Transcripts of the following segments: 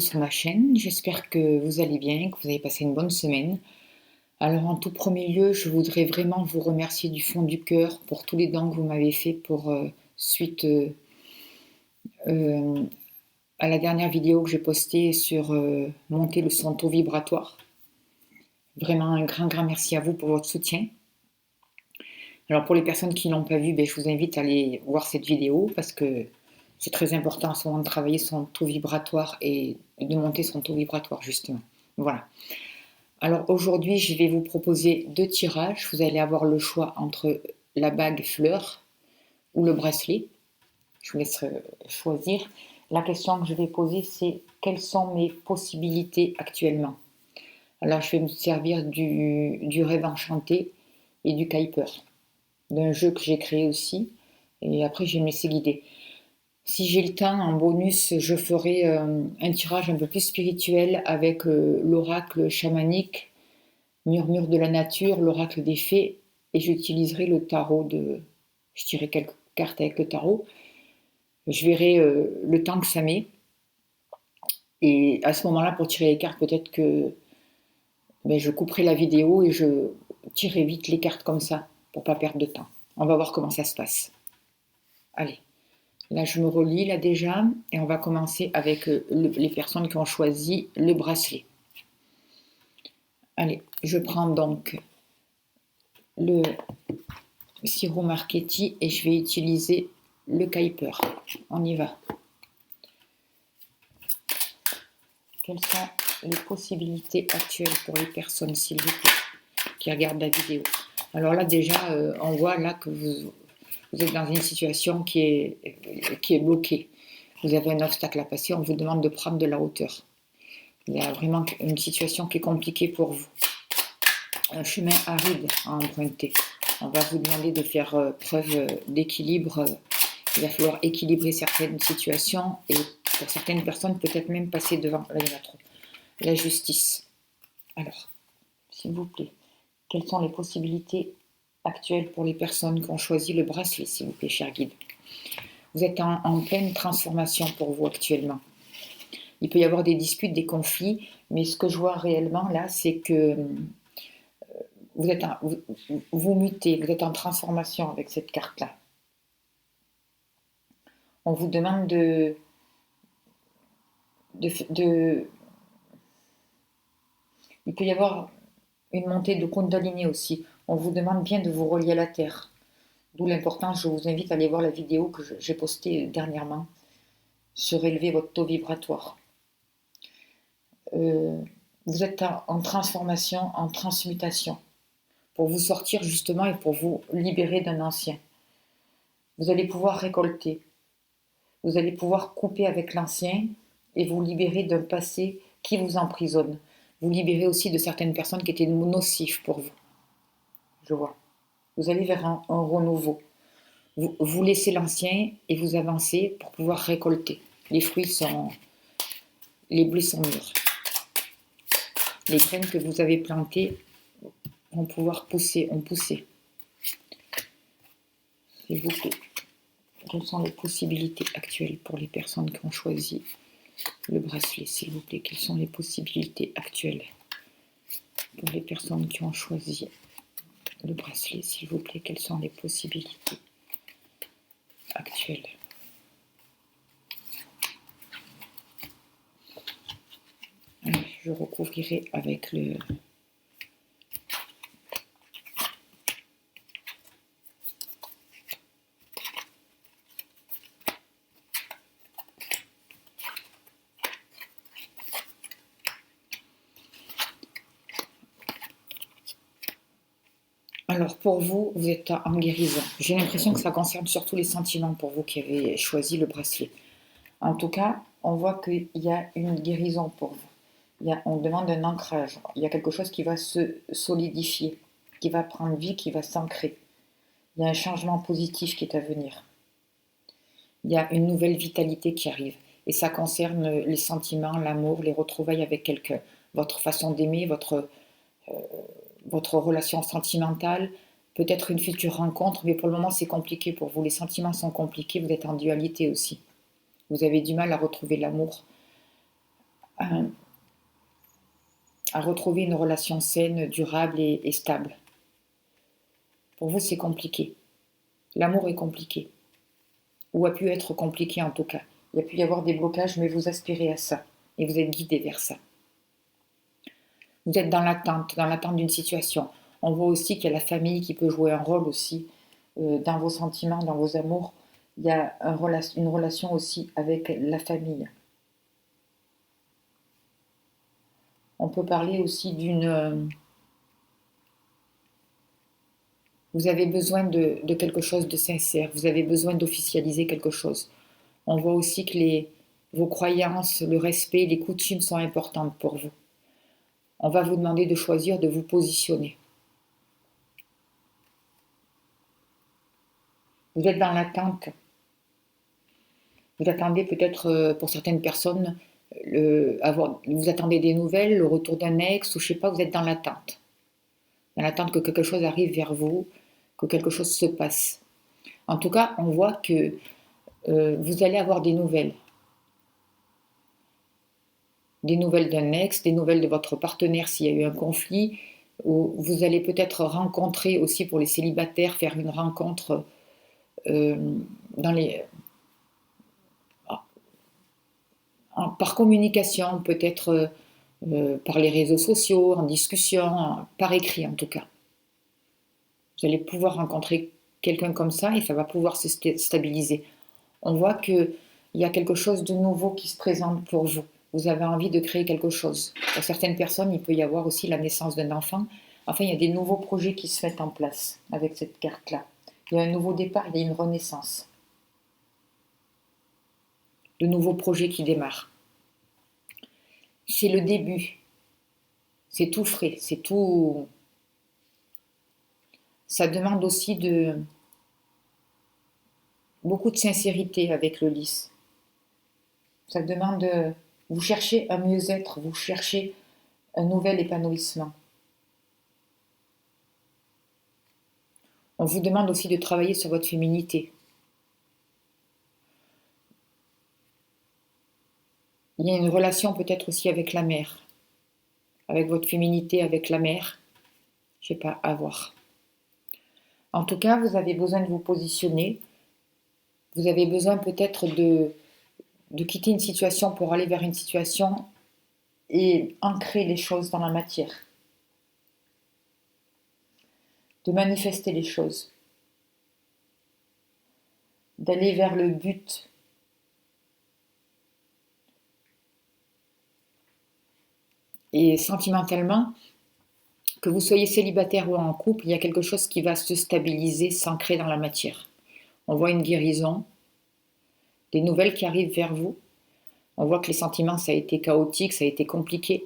sur ma chaîne. J'espère que vous allez bien, que vous avez passé une bonne semaine. Alors en tout premier lieu, je voudrais vraiment vous remercier du fond du cœur pour tous les dons que vous m'avez fait suite euh, à la dernière vidéo que j'ai postée sur monter son taux vibratoire. Vraiment un grand merci à vous pour votre soutien. Alors pour les personnes qui ne l'ont pas vu, je vous invite à aller voir cette vidéo parce que c'est très important en ce moment de travailler son taux vibratoire et de monter son taux vibratoire justement. Voilà. Alors aujourd'hui, je vais vous proposer 2 tirages. Vous allez avoir le choix entre la bague fleur ou le bracelet. Je vous laisse choisir. La question que je vais poser, c'est quelles sont mes possibilités actuellement? Alors je vais me servir du rêve enchanté et du Kuiper, d'un jeu que j'ai créé aussi. Et après, je vais me laisser guider. Si j'ai le temps, en bonus, je ferai un tirage un peu plus spirituel avec l'oracle chamanique, murmure de la nature, l'oracle des fées, et j'utiliserai le tarot je tirerai quelques cartes avec le tarot. Je verrai le temps que ça met. Et à ce moment-là, pour tirer les cartes, peut-être que je couperai la vidéo et je tirerai vite les cartes comme ça, pour pas perdre de temps. On va voir comment ça se passe. Allez. Là, je me relie là déjà et on va commencer avec les personnes qui ont choisi le bracelet. Allez, je prends donc le sirop Marchetti et je vais utiliser le Kuiper. On y va. Quelles sont les possibilités actuelles pour les personnes, s'il vous plaît, qui regardent la vidéo? Alors là, déjà, on voit là que vous êtes dans une situation qui est bloquée. Vous avez un obstacle à passer, on vous demande de prendre de la hauteur. Il y a vraiment une situation qui est compliquée pour vous. Un chemin aride à emprunter. On va vous demander de faire preuve d'équilibre. Il va falloir équilibrer certaines situations et pour certaines personnes, peut-être même passer devant la justice. Alors, s'il vous plaît, quelles sont les possibilités actuelles pour les personnes qui ont choisi le bracelet, s'il vous plaît, cher guide? Vous êtes en pleine transformation pour vous actuellement. Il peut y avoir des disputes, des conflits, mais ce que je vois réellement là, c'est que vous mutez, vous êtes en transformation avec cette carte-là. On vous demande il peut y avoir une montée de Kundalini aussi. On vous demande bien de vous relier à la Terre. D'où l'importance, je vous invite à aller voir la vidéo que j'ai postée dernièrement sur élever votre taux vibratoire. Vous êtes en transformation, en transmutation, pour vous sortir justement et pour vous libérer d'un ancien. Vous allez pouvoir récolter, vous allez pouvoir couper avec l'ancien et vous libérer d'un passé qui vous emprisonne. Vous libérer aussi de certaines personnes qui étaient nocives pour vous. Je vois. Vous allez vers un renouveau. Vous laissez l'ancien et vous avancez pour pouvoir récolter. Les blés sont mûrs. Les graines que vous avez plantées vont pouvoir pousser, ont poussé. S'il vous plaît, quelles sont les possibilités actuelles pour les personnes qui ont choisi le bracelet, s'il vous plaît? Quelles sont les possibilités actuelles pour les personnes qui ont choisi le bracelet, s'il vous plaît? Quelles sont les possibilités actuelles? Allez, je recouvrirai avec le... Alors pour vous, vous êtes en guérison. J'ai l'impression que ça concerne surtout les sentiments pour vous qui avez choisi le bracelet. En tout cas, on voit qu'il y a une guérison pour vous. On demande un ancrage. Il y a quelque chose qui va se solidifier, qui va prendre vie, qui va s'ancrer. Il y a un changement positif qui est à venir. Il y a une nouvelle vitalité qui arrive. Et ça concerne les sentiments, l'amour, les retrouvailles avec quelqu'un. Votre façon d'aimer, votre relation sentimentale, peut-être une future rencontre, mais pour le moment c'est compliqué pour vous. Les sentiments sont compliqués, vous êtes en dualité aussi. Vous avez du mal à retrouver l'amour à, à retrouver une relation saine, durable et stable. Pour vous, c'est compliqué. L'amour est compliqué. Ou a pu être compliqué en tout cas. Il y a pu y avoir des blocages, mais vous aspirez à ça. Et vous êtes guidé vers ça. Vous êtes dans l'attente d'une situation. On voit aussi qu'il y a la famille qui peut jouer un rôle aussi dans vos sentiments, dans vos amours. Il y a une relation aussi avec la famille. On peut parler aussi d'une... vous avez besoin de quelque chose de sincère. Vous avez besoin d'officialiser quelque chose. On voit aussi que vos croyances, le respect, les coutumes sont importantes pour vous. On va vous demander de choisir, de vous positionner. Vous êtes dans l'attente. Vous attendez peut-être, pour certaines personnes, vous attendez des nouvelles, le retour d'un ex, ou je ne sais pas, vous êtes dans l'attente. Dans l'attente que quelque chose arrive vers vous, que quelque chose se passe. En tout cas, on voit que vous allez avoir des nouvelles. Des nouvelles d'un ex, des nouvelles de votre partenaire s'il y a eu un conflit, ou vous allez peut-être rencontrer aussi pour les célibataires, faire une rencontre par communication, peut-être par les réseaux sociaux, en discussion, par écrit en tout cas. Vous allez pouvoir rencontrer quelqu'un comme ça et ça va pouvoir se stabiliser. On voit qu'il y a quelque chose de nouveau qui se présente pour vous. Vous avez envie de créer quelque chose. Pour certaines personnes, il peut y avoir aussi la naissance d'un enfant. Enfin, il y a des nouveaux projets qui se mettent en place avec cette carte-là. Il y a un nouveau départ, il y a une renaissance. De nouveaux projets qui démarrent. C'est le début. C'est tout frais, c'est tout... Ça demande aussi beaucoup de sincérité avec le lys. Ça demande... vous cherchez un mieux-être, vous cherchez un nouvel épanouissement. On vous demande aussi de travailler sur votre féminité. Il y a une relation peut-être aussi avec la mère, avec votre féminité, avec la mère. Je ne sais pas, à voir. En tout cas, vous avez besoin de vous positionner. Vous avez besoin peut-être de quitter une situation pour aller vers une situation et ancrer les choses dans la matière. De manifester les choses. D'aller vers le but. Et sentimentalement, que vous soyez célibataire ou en couple, il y a quelque chose qui va se stabiliser, s'ancrer dans la matière. On voit une guérison, des nouvelles qui arrivent vers vous. On voit que les sentiments, ça a été chaotique, ça a été compliqué.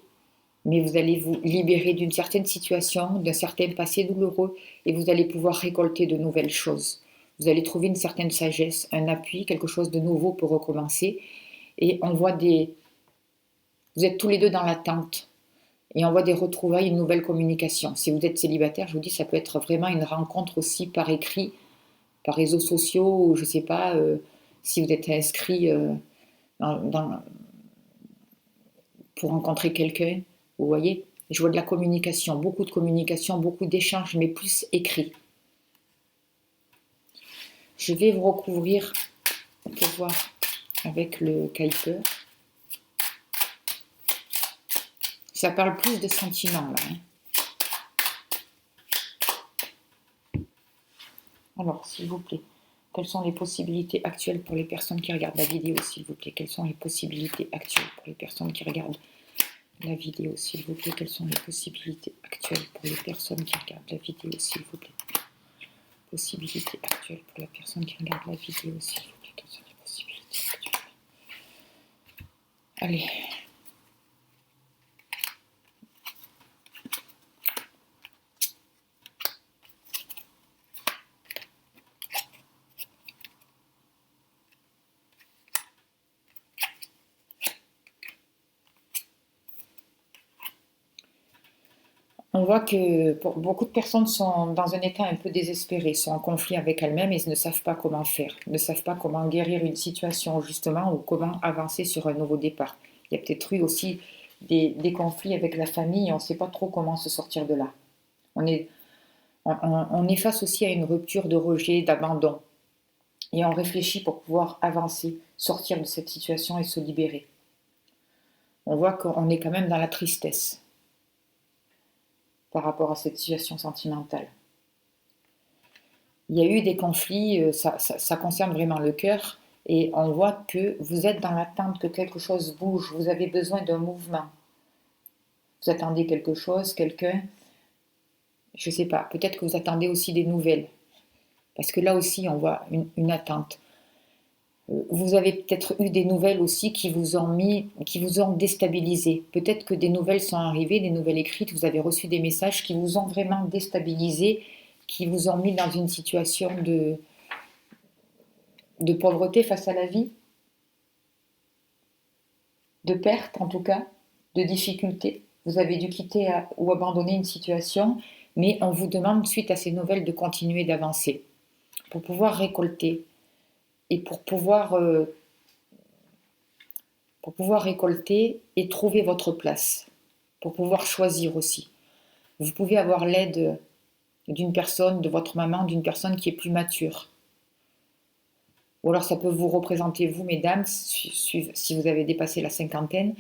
Mais vous allez vous libérer d'une certaine situation, d'un certain passé douloureux, et vous allez pouvoir récolter de nouvelles choses. Vous allez trouver une certaine sagesse, un appui, quelque chose de nouveau pour recommencer. Et on voit vous êtes tous les deux dans l'attente. Et on voit des retrouvailles, une nouvelle communication. Si vous êtes célibataire, je vous dis, ça peut être vraiment une rencontre aussi par écrit, par réseaux sociaux, ou je ne sais pas, si vous êtes inscrit pour rencontrer quelqu'un. Vous voyez, je vois de la communication, beaucoup d'échanges, mais plus écrit. Je vais vous recouvrir pour voir avec le Kuiper. Ça parle plus de sentiments là. Alors, s'il vous plaît, quelles sont les possibilités actuelles pour les personnes qui regardent la vidéo, s'il vous plaît? Quelles sont les possibilités actuelles pour les personnes qui regardent la vidéo, s'il vous plaît? Quelles sont les possibilités actuelles pour les personnes qui regardent la vidéo, s'il vous plaît? Possibilités actuelles pour la personne qui regarde la vidéo, s'il vous plaît. Quelles sont les possibilités actuelles? Allez. On voit que beaucoup de personnes sont dans un état un peu désespéré, sont en conflit avec elles-mêmes et ne savent pas comment faire, ne savent pas comment guérir une situation justement ou comment avancer sur un nouveau départ. Il y a peut-être eu aussi des conflits avec la famille et on ne sait pas trop comment se sortir de là. On est face aussi à une rupture de rejet, d'abandon. Et on réfléchit pour pouvoir avancer, sortir de cette situation et se libérer. On voit qu'on est quand même dans la tristesse par rapport à cette situation sentimentale. Il y a eu des conflits, ça concerne vraiment le cœur, et on voit que vous êtes dans l'attente que quelque chose bouge, vous avez besoin d'un mouvement. Vous attendez quelque chose, quelqu'un, je ne sais pas, peut-être que vous attendez aussi des nouvelles, parce que là aussi on voit une attente. Vous avez peut-être eu des nouvelles aussi qui vous ont déstabilisé. Peut-être que des nouvelles sont arrivées, des nouvelles écrites, vous avez reçu des messages qui vous ont vraiment déstabilisé, qui vous ont mis dans une situation de pauvreté face à la vie, de perte en tout cas, de difficulté. Vous avez dû quitter ou abandonner une situation, mais on vous demande suite à ces nouvelles de continuer d'avancer pour pouvoir récolter et pour pouvoir récolter et trouver votre place, pour pouvoir choisir aussi. Vous pouvez avoir l'aide d'une personne, de votre maman, d'une personne qui est plus mature. Ou alors ça peut vous représenter vous, mesdames, si vous avez dépassé la cinquantaine.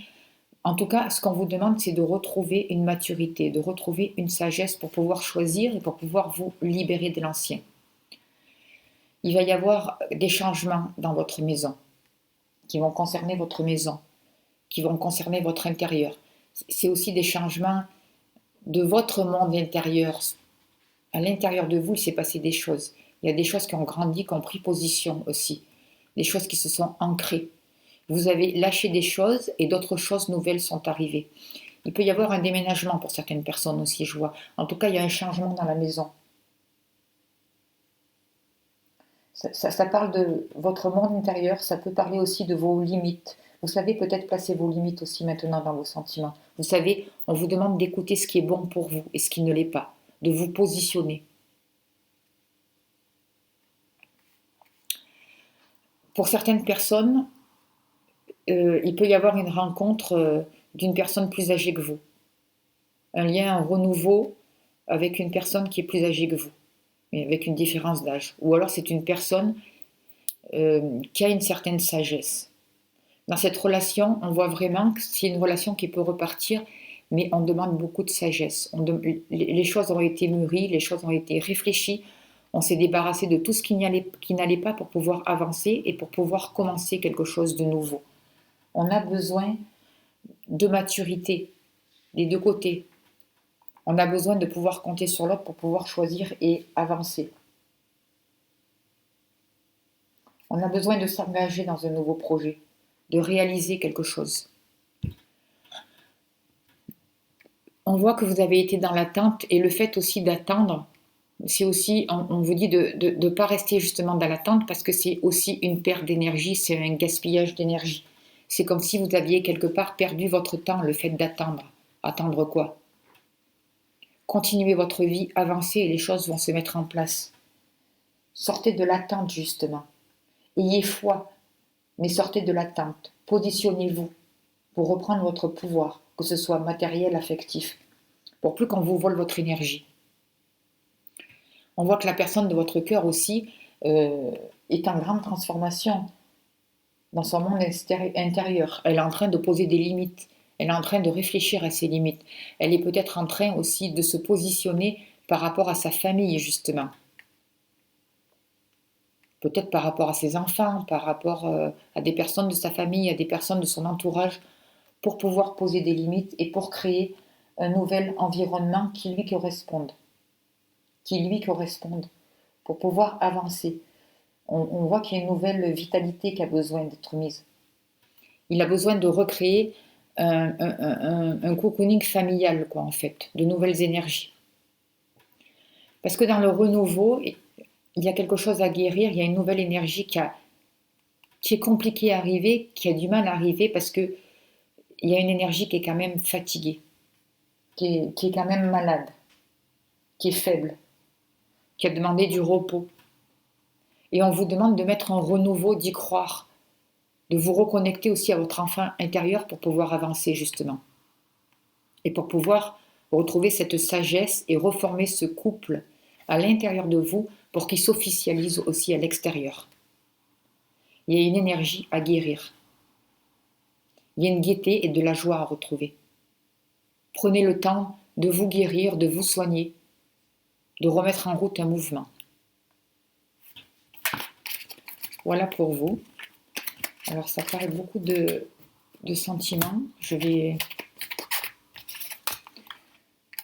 En tout cas, ce qu'on vous demande, c'est de retrouver une maturité, de retrouver une sagesse pour pouvoir choisir et pour pouvoir vous libérer de l'ancien. Il va y avoir des changements dans votre maison, qui vont concerner votre maison, qui vont concerner votre intérieur. C'est aussi des changements de votre monde intérieur. À l'intérieur de vous, il s'est passé des choses. Il y a des choses qui ont grandi, qui ont pris position aussi. Des choses qui se sont ancrées. Vous avez lâché des choses et d'autres choses nouvelles sont arrivées. Il peut y avoir un déménagement pour certaines personnes aussi, je vois. En tout cas, il y a un changement dans la maison. Ça parle de votre monde intérieur, ça peut parler aussi de vos limites. Vous savez peut-être placer vos limites aussi maintenant dans vos sentiments. Vous savez, on vous demande d'écouter ce qui est bon pour vous et ce qui ne l'est pas, de vous positionner. Pour certaines personnes, il peut y avoir une rencontre d'une personne plus âgée que vous. Un lien, un renouveau avec une personne qui est plus âgée que vous, mais avec une différence d'âge. Ou alors c'est une personne qui a une certaine sagesse. Dans cette relation, on voit vraiment que c'est une relation qui peut repartir, mais on demande beaucoup de sagesse. Les choses ont été mûries, les choses ont été réfléchies, on s'est débarrassé de tout ce qui n'allait pas pour pouvoir avancer et pour pouvoir commencer quelque chose de nouveau. On a besoin de maturité des deux côtés. On a besoin de pouvoir compter sur l'autre pour pouvoir choisir et avancer. On a besoin de s'engager dans un nouveau projet, de réaliser quelque chose. On voit que vous avez été dans l'attente et le fait aussi d'attendre, c'est aussi, on vous dit de ne pas rester justement dans l'attente parce que c'est aussi une perte d'énergie, c'est un gaspillage d'énergie. C'est comme si vous aviez quelque part perdu votre temps, le fait d'attendre. Attendre quoi? Continuez votre vie, avancez et les choses vont se mettre en place. Sortez de l'attente justement. Ayez foi, mais sortez de l'attente. Positionnez-vous pour reprendre votre pouvoir, que ce soit matériel, affectif, pour plus qu'on vous vole votre énergie. On voit que la personne de votre cœur aussi est en grande transformation dans son monde intérieur. Elle est en train de poser des limites. Elle est en train de réfléchir à ses limites. Elle est peut-être en train aussi de se positionner par rapport à sa famille, justement. Peut-être par rapport à ses enfants, par rapport à des personnes de sa famille, à des personnes de son entourage, pour pouvoir poser des limites et pour créer un nouvel environnement qui lui corresponde. Pour pouvoir avancer. On voit qu'il y a une nouvelle vitalité qui a besoin d'être mise. Il a besoin de recréer un cocooning familial, quoi, en fait, de nouvelles énergies. Parce que dans le renouveau, il y a quelque chose à guérir, il y a une nouvelle énergie qui est compliquée à arriver, qui a du mal à arriver parce que il y a une énergie qui est quand même fatiguée, qui est quand même malade, qui est faible, qui a demandé du repos. Et on vous demande de mettre un renouveau, d'y croire, de vous reconnecter aussi à votre enfant intérieur pour pouvoir avancer justement. Et pour pouvoir retrouver cette sagesse et reformer ce couple à l'intérieur de vous pour qu'il s'officialise aussi à l'extérieur. Il y a une énergie à guérir. Il y a une gaieté et de la joie à retrouver. Prenez le temps de vous guérir, de vous soigner, de remettre en route un mouvement. Voilà pour vous. Alors ça paraît beaucoup de sentiments. Je vais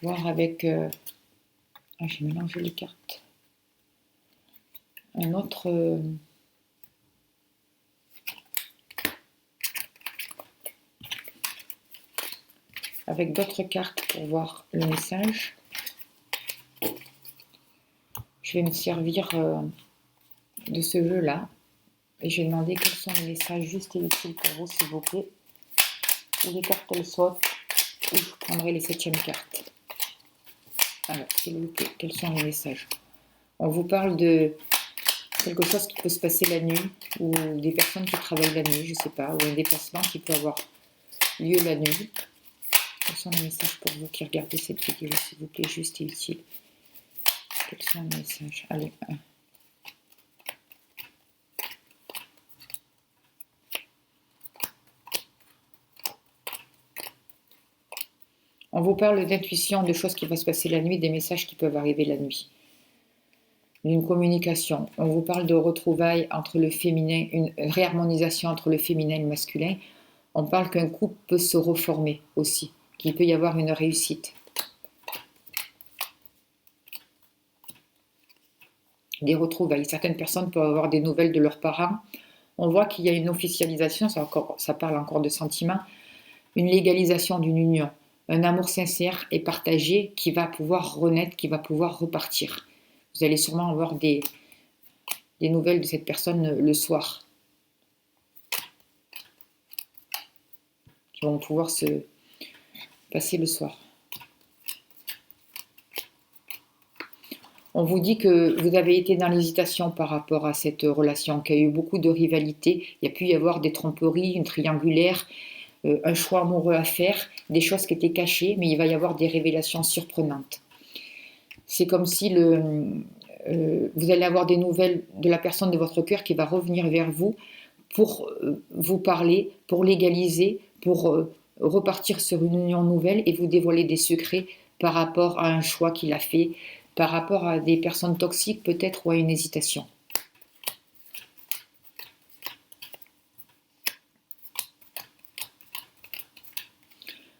voir avec... j'ai mélangé les cartes. Un autre... avec d'autres cartes pour voir le message. Je vais me servir de ce jeu-là. Et je vais demander quels sont les messages justes et utiles pour vous, s'il vous plaît. Ou les cartes elles sautent, ou je prendrai les 7e cartes. Alors, s'il vous plaît, quels sont les messages? On vous parle de quelque chose qui peut se passer la nuit, ou des personnes qui travaillent la nuit, je ne sais pas, ou un déplacement qui peut avoir lieu la nuit. Quels sont les messages pour vous qui regardez cette vidéo, s'il vous plaît, juste et utile? Quels sont les messages? Allez, un. On vous parle d'intuition, de choses qui vont se passer la nuit, des messages qui peuvent arriver la nuit. D'une communication. On vous parle de retrouvailles entre le féminin, une réharmonisation entre le féminin et le masculin. On parle qu'un couple peut se reformer aussi, qu'il peut y avoir une réussite. Des retrouvailles. Certaines personnes peuvent avoir des nouvelles de leurs parents. On voit qu'il y a une officialisation, ça parle encore de sentiments, une légalisation d'une union. Un amour sincère et partagé qui va pouvoir renaître, qui va pouvoir repartir. Vous allez sûrement avoir des nouvelles de cette personne le soir. Qui vont pouvoir se passer le soir. On vous dit que vous avez été dans l'hésitation par rapport à cette relation, qu'il y a eu beaucoup de rivalité. Il y a pu y avoir des tromperies, une triangulaire, un choix amoureux à faire, des choses qui étaient cachées, mais il va y avoir des révélations surprenantes. C'est comme si vous allez avoir des nouvelles de la personne de votre cœur qui va revenir vers vous pour vous parler, pour légaliser, pour repartir sur une union nouvelle et vous dévoiler des secrets par rapport à un choix qu'il a fait, par rapport à des personnes toxiques peut-être ou à une hésitation.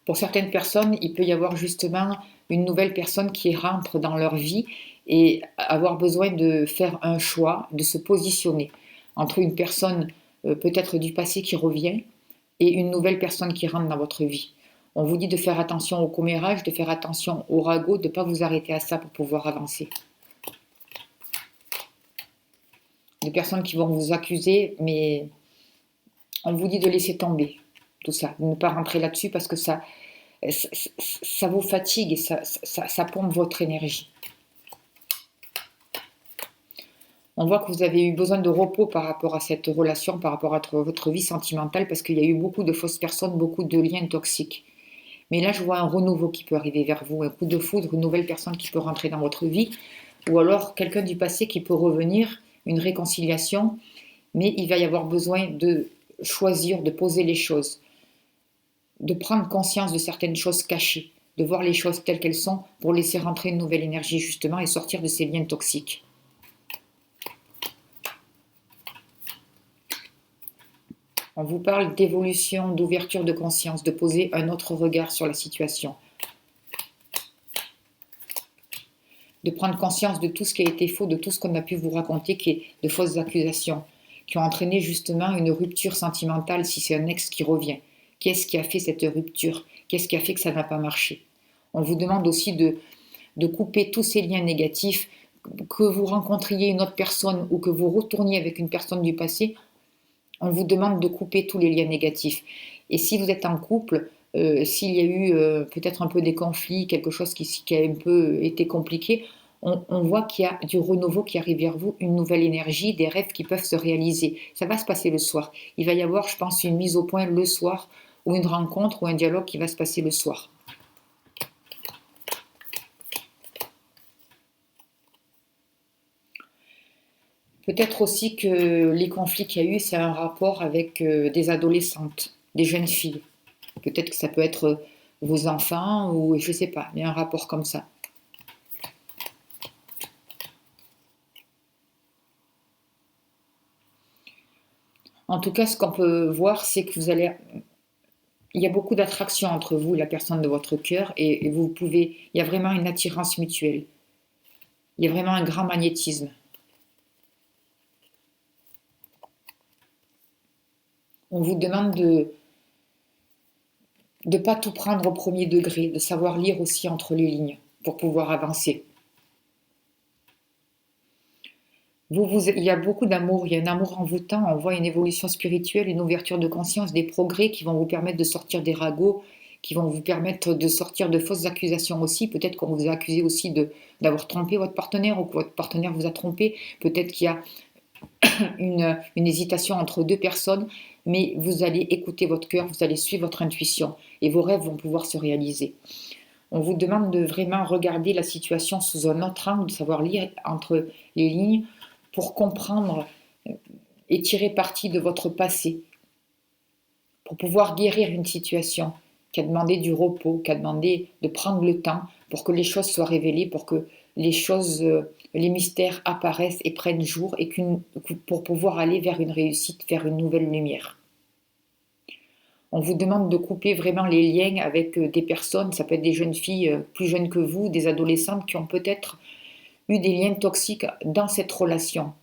Pour certaines personnes, il peut y avoir justement une nouvelle personne qui rentre dans leur vie et avoir besoin de faire un choix, de se positionner entre une personne peut-être du passé qui revient et une nouvelle personne qui rentre dans votre vie. On vous dit de faire attention au commérage, de faire attention au ragot, de ne pas vous arrêter à ça pour pouvoir avancer. Des personnes qui vont vous accuser, mais on vous dit de laisser tomber tout ça, de ne pas rentrer là-dessus parce que ça vous fatigue et ça pompe votre énergie. On voit que vous avez eu besoin de repos par rapport à cette relation, par rapport à votre vie sentimentale, parce qu'il y a eu beaucoup de fausses personnes, beaucoup de liens toxiques. Mais là, je vois un renouveau qui peut arriver vers vous, un coup de foudre, une nouvelle personne qui peut rentrer dans votre vie, ou alors quelqu'un du passé qui peut revenir, une réconciliation, mais il va y avoir besoin de choisir, de poser les choses, de prendre conscience de certaines choses cachées, de voir les choses telles qu'elles sont pour laisser rentrer une nouvelle énergie justement et sortir de ces liens toxiques. On vous parle d'évolution, d'ouverture de conscience, de poser un autre regard sur la situation. De prendre conscience de tout ce qui a été faux, de tout ce qu'on a pu vous raconter, qui est de fausses accusations, qui ont entraîné justement une rupture sentimentale si c'est un ex qui revient. Qu'est-ce qui a fait cette rupture? Qu'est-ce qui a fait que ça n'a pas marché? On vous demande aussi de couper tous ces liens négatifs, que vous rencontriez une autre personne ou que vous retourniez avec une personne du passé, on vous demande de couper tous les liens négatifs. Et si vous êtes en couple, s'il y a eu peut-être un peu des conflits, quelque chose qui a un peu été compliqué, On voit qu'il y a du renouveau qui arrive vers vous, une nouvelle énergie, des rêves qui peuvent se réaliser. Ça va se passer le soir. Il va y avoir, je pense, une mise au point le soir, ou une rencontre, ou un dialogue qui va se passer le soir. Peut-être aussi que les conflits qu'il y a eu, c'est un rapport avec des adolescentes, des jeunes filles. Peut-être que ça peut être vos enfants, ou je ne sais pas, il y a un rapport comme ça. En tout cas, ce qu'on peut voir, c'est que il y a beaucoup d'attraction entre vous et la personne de votre cœur, et il y a vraiment une attirance mutuelle. Il y a vraiment un grand magnétisme. On vous demande de ne pas tout prendre au premier degré, de savoir lire aussi entre les lignes pour pouvoir avancer. Il y a beaucoup d'amour, il y a un amour envoûtant, on voit une évolution spirituelle, une ouverture de conscience, des progrès qui vont vous permettre de sortir des ragots, qui vont vous permettre de sortir de fausses accusations aussi. Peut-être qu'on vous a accusé aussi d'avoir trompé votre partenaire, ou que votre partenaire vous a trompé. Peut-être qu'il y a une hésitation entre deux personnes, mais vous allez écouter votre cœur, vous allez suivre votre intuition et vos rêves vont pouvoir se réaliser. On vous demande de vraiment regarder la situation sous un autre angle, de savoir lire entre les lignes pour comprendre et tirer parti de votre passé, pour pouvoir guérir une situation qui a demandé du repos, qui a demandé de prendre le temps pour que les choses soient révélées, pour que les mystères apparaissent et prennent jour, et pour pouvoir aller vers une réussite, vers une nouvelle lumière. On vous demande de couper vraiment les liens avec des personnes, ça peut être des jeunes filles plus jeunes que vous, des adolescentes qui ont peut-être eu des liens toxiques dans cette relation,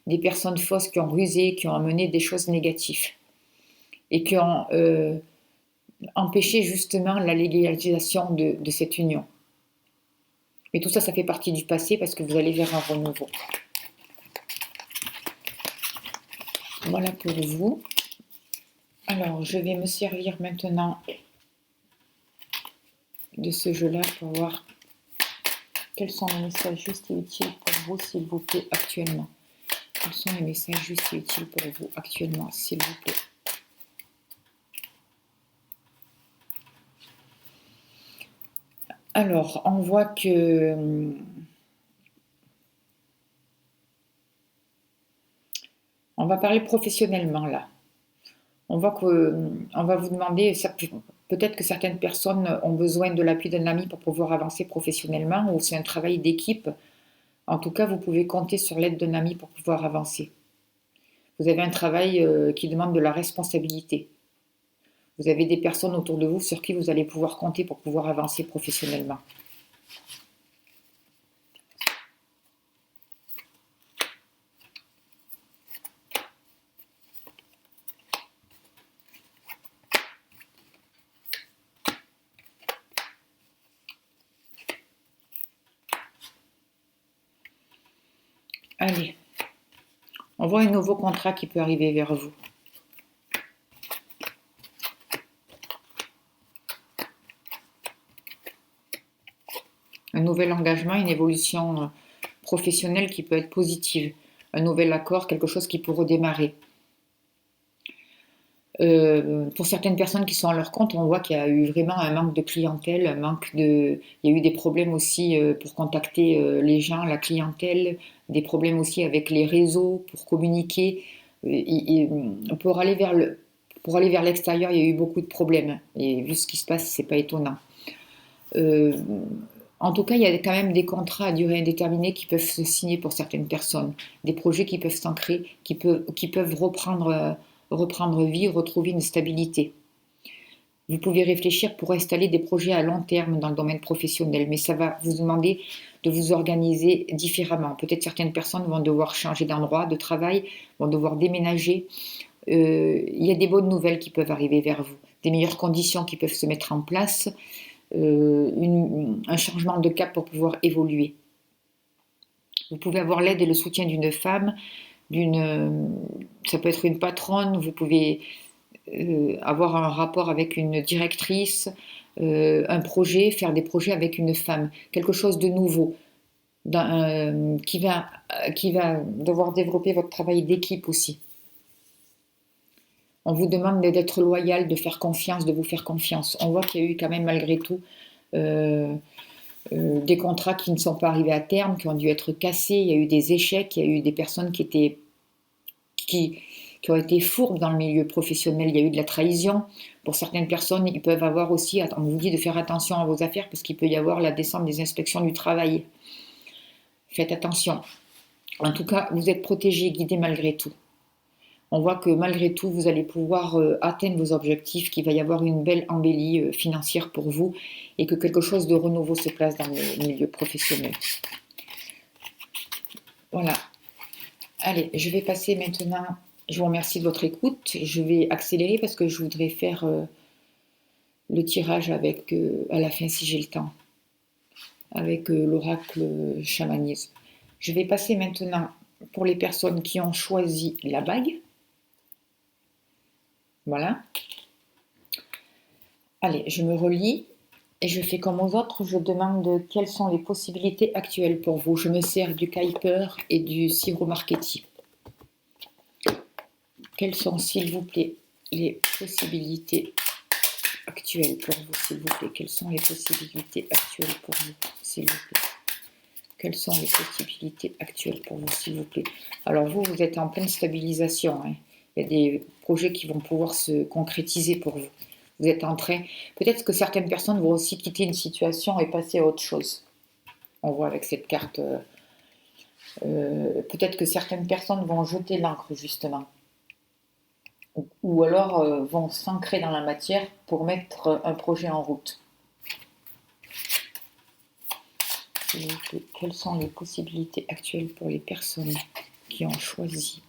des personnes fausses qui ont rusé, qui ont amené des choses négatives et qui ont empêché justement la légalisation de cette union. Mais tout ça, ça fait partie du passé parce que vous allez vers un renouveau. Voilà pour vous. Alors, je vais me servir maintenant de ce jeu-là pour voir quels sont les messages justes et utiles pour vous, s'il vous plaît, actuellement. Quels sont les messages justes et utiles pour vous actuellement, s'il vous plaît. Alors, on voit que on va parler professionnellement là. On va vous demander, peut-être que certaines personnes ont besoin de l'appui d'un ami pour pouvoir avancer professionnellement, ou c'est un travail d'équipe. En tout cas, vous pouvez compter sur l'aide d'un ami pour pouvoir avancer. Vous avez un travail qui demande de la responsabilité. Vous avez des personnes autour de vous sur qui vous allez pouvoir compter pour pouvoir avancer professionnellement. Allez, on voit un nouveau contrat qui peut arriver vers vous. Un nouvel engagement, une évolution professionnelle qui peut être positive. Un nouvel accord, quelque chose qui peut redémarrer. Pour certaines personnes qui sont à leur compte, on voit qu'il y a eu vraiment un manque de clientèle, il y a eu des problèmes aussi pour contacter les gens, la clientèle, des problèmes aussi avec les réseaux pour communiquer. Pour aller vers l'extérieur, il y a eu beaucoup de problèmes. Et vu ce qui se passe, c'est pas étonnant. En tout cas, il y a quand même des contrats à durée indéterminée qui peuvent se signer pour certaines personnes, des projets qui peuvent s'ancrer, qui peuvent reprendre vie, retrouver une stabilité. Vous pouvez réfléchir pour installer des projets à long terme dans le domaine professionnel, mais ça va vous demander de vous organiser différemment. Peut-être certaines personnes vont devoir changer d'endroit de travail, vont devoir déménager. Il y a des bonnes nouvelles qui peuvent arriver vers vous, des meilleures conditions qui peuvent se mettre en place, un changement de cap pour pouvoir évoluer. Vous pouvez avoir l'aide et le soutien d'une femme, ça peut être une patronne, vous pouvez avoir un rapport avec une directrice, un projet, faire des projets avec une femme, quelque chose de nouveau. qui va devoir développer votre travail d'équipe aussi. On vous demande d'être loyal, de faire confiance, de vous faire confiance. On voit qu'il y a eu quand même malgré tout des contrats qui ne sont pas arrivés à terme, qui ont dû être cassés, il y a eu des échecs, il y a eu des personnes qui ont été fourbes dans le milieu professionnel, il y a eu de la trahison. Pour certaines personnes, ils peuvent avoir aussi, on vous dit de faire attention à vos affaires parce qu'il peut y avoir la descente des inspections du travail. Faites attention. En tout cas, vous êtes protégé, guidé malgré tout. On voit que malgré tout, vous allez pouvoir atteindre vos objectifs, qu'il va y avoir une belle embellie financière pour vous et que quelque chose de renouveau se place dans le milieu professionnel. Voilà. Allez, je vais passer maintenant, je vous remercie de votre écoute. Je vais accélérer parce que je voudrais faire le tirage avec, à la fin si j'ai le temps, avec l'oracle chamanisme. Je vais passer maintenant pour les personnes qui ont choisi la bague. Voilà. Allez, je me relie et je fais comme aux autres. Je demande quelles sont les possibilités actuelles pour vous. Je me sers du Kuiper et du Siro Marchetti. Quelles sont, s'il vous plaît, les possibilités actuelles pour vous, s'il vous plaît? Quelles sont les possibilités actuelles pour vous, s'il vous plaît? Quelles sont les possibilités actuelles pour vous, s'il vous plaît? Alors vous êtes en pleine stabilisation, hein. Il y a des projets qui vont pouvoir se concrétiser pour vous. Vous êtes en train... Peut-être que certaines personnes vont aussi quitter une situation et passer à autre chose. On voit avec cette carte... peut-être que certaines personnes vont jeter l'encre, justement. Ou alors vont s'ancrer dans la matière pour mettre un projet en route. Quelles sont les possibilités actuelles pour les personnes qui ont choisi,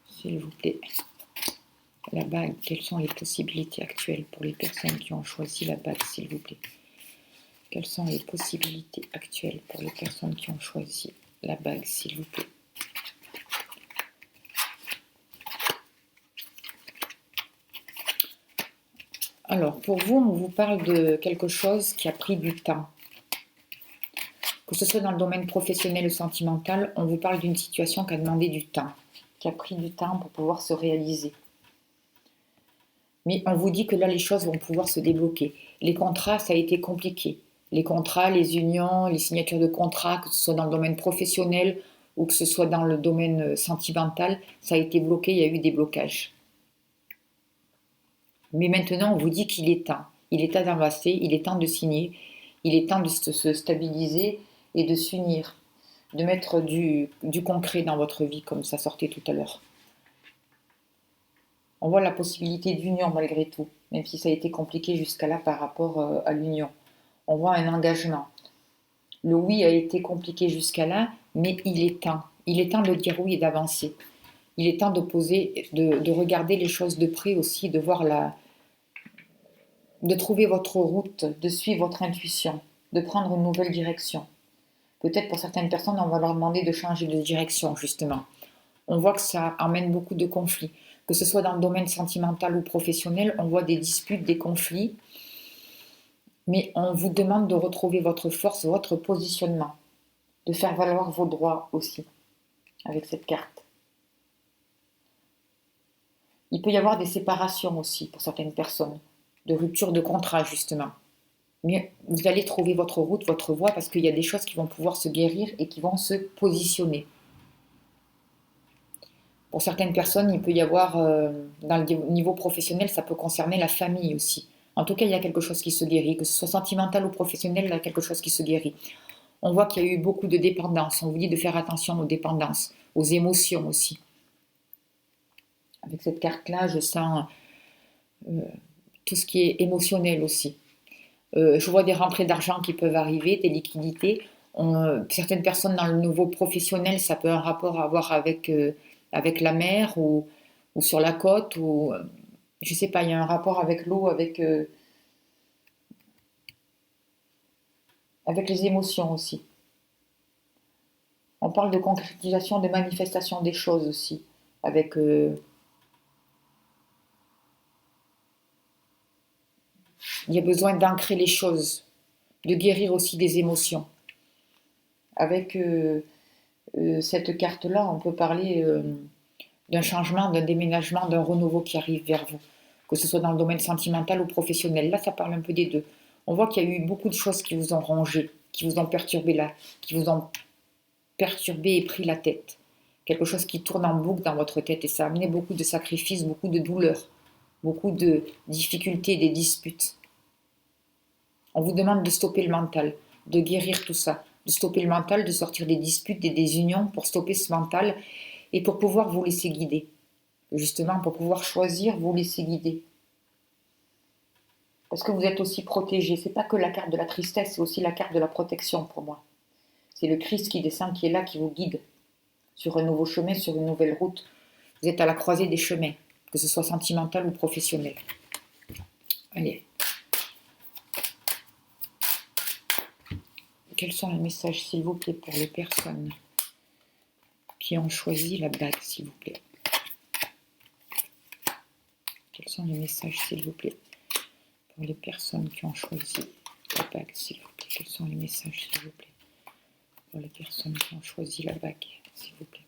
s'il vous plaît, la bague? Quelles sont les possibilités actuelles pour les personnes qui ont choisi la bague, s'il vous plaît? Quelles sont les possibilités actuelles pour les personnes qui ont choisi la bague, s'il vous plaît? Alors, pour vous, on vous parle de quelque chose qui a pris du temps. Que ce soit dans le domaine professionnel ou sentimental, on vous parle d'une situation qui a demandé du temps, qui a pris du temps pour pouvoir se réaliser. Mais on vous dit que là, les choses vont pouvoir se débloquer. Les contrats, ça a été compliqué. Les contrats, les unions, les signatures de contrats, que ce soit dans le domaine professionnel ou que ce soit dans le domaine sentimental, ça a été bloqué, il y a eu des blocages. Mais maintenant, on vous dit qu'il est temps. Il est temps d'avancer, il est temps de signer, il est temps de se stabiliser et de s'unir, de mettre du concret dans votre vie, comme ça sortait tout à l'heure. On voit la possibilité d'union malgré tout, même si ça a été compliqué jusqu'à là par rapport à l'union. On voit un engagement. Le oui a été compliqué jusqu'à là, mais il est temps. Il est temps de dire oui et d'avancer. Il est temps de poser, de regarder les choses de près aussi, de voir de trouver votre route, de suivre votre intuition, de prendre une nouvelle direction. Peut-être pour certaines personnes, on va leur demander de changer de direction, justement. On voit que ça amène beaucoup de conflits. Que ce soit dans le domaine sentimental ou professionnel, on voit des disputes, des conflits. Mais on vous demande de retrouver votre force, votre positionnement. De faire valoir vos droits aussi, avec cette carte. Il peut y avoir des séparations aussi pour certaines personnes, de rupture de contrat justement. Mais vous allez trouver votre route, votre voie, parce qu'il y a des choses qui vont pouvoir se guérir et qui vont se positionner. Pour certaines personnes, il peut y avoir, dans le niveau professionnel, ça peut concerner la famille aussi. En tout cas, il y a quelque chose qui se guérit, que ce soit sentimental ou professionnel, il y a quelque chose qui se guérit. On voit qu'il y a eu beaucoup de dépendance. On vous dit de faire attention aux dépendances, aux émotions aussi. Avec cette carte-là, je sens tout ce qui est émotionnel aussi. Je vois des rentrées d'argent qui peuvent arriver, des liquidités. Certaines personnes dans le niveau professionnel, ça peut avoir un rapport avec la mer ou sur la côte, ou je sais pas, il y a un rapport avec l'eau, avec les émotions aussi. On parle de concrétisation, de manifestation des choses aussi, avec il y a besoin d'ancrer les choses, de guérir aussi des émotions. Avec cette carte-là, on peut parler d'un changement, d'un déménagement, d'un renouveau qui arrive vers vous, que ce soit dans le domaine sentimental ou professionnel. Là, ça parle un peu des deux. On voit qu'il y a eu beaucoup de choses qui vous ont rongé, qui vous ont perturbé là, qui vous ont perturbé et pris la tête. Quelque chose qui tourne en boucle dans votre tête et ça a amené beaucoup de sacrifices, beaucoup de douleurs, beaucoup de difficultés, des disputes. On vous demande de stopper le mental, de guérir tout ça, de stopper le mental, de sortir des disputes, des désunions pour stopper ce mental et pour pouvoir vous laisser guider. Justement, pour pouvoir choisir, vous laisser guider. Parce que vous êtes aussi protégé. C'est pas que la carte de la tristesse, c'est aussi la carte de la protection pour moi. C'est le Christ qui descend, qui est là, qui vous guide sur un nouveau chemin, sur une nouvelle route. Vous êtes à la croisée des chemins, que ce soit sentimental ou professionnel. Allez. Quels sont les messages, s'il vous plaît, pour les personnes qui ont choisi la bague, s'il vous plaît? Quels sont les messages, s'il vous plaît, pour les personnes qui ont choisi la bague, s'il vous plaît? Quels sont les messages, s'il vous plaît, pour les personnes qui ont choisi la bague, s'il vous plaît?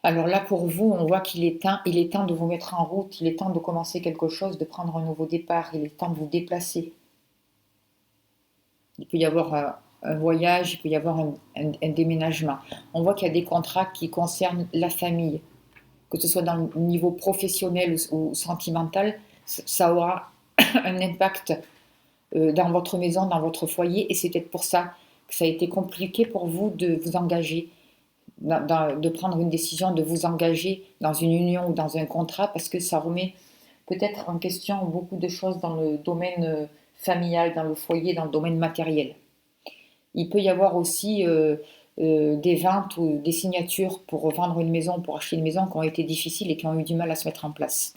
Alors là, pour vous, on voit qu'il est temps de vous mettre en route, il est temps de commencer quelque chose, de prendre un nouveau départ, il est temps de vous déplacer. Il peut y avoir un voyage, il peut y avoir un déménagement. On voit qu'il y a des contrats qui concernent la famille, que ce soit dans le niveau professionnel ou sentimental, ça aura un impact dans votre maison, dans votre foyer, et c'est peut-être pour ça que ça a été compliqué pour vous de vous engager, de prendre une décision, de vous engager dans une union ou dans un contrat, parce que ça remet peut-être en question beaucoup de choses dans le domaine familial, dans le foyer, dans le domaine matériel. Il peut y avoir aussi des ventes ou des signatures pour vendre une maison, pour acheter une maison qui ont été difficiles et qui ont eu du mal à se mettre en place.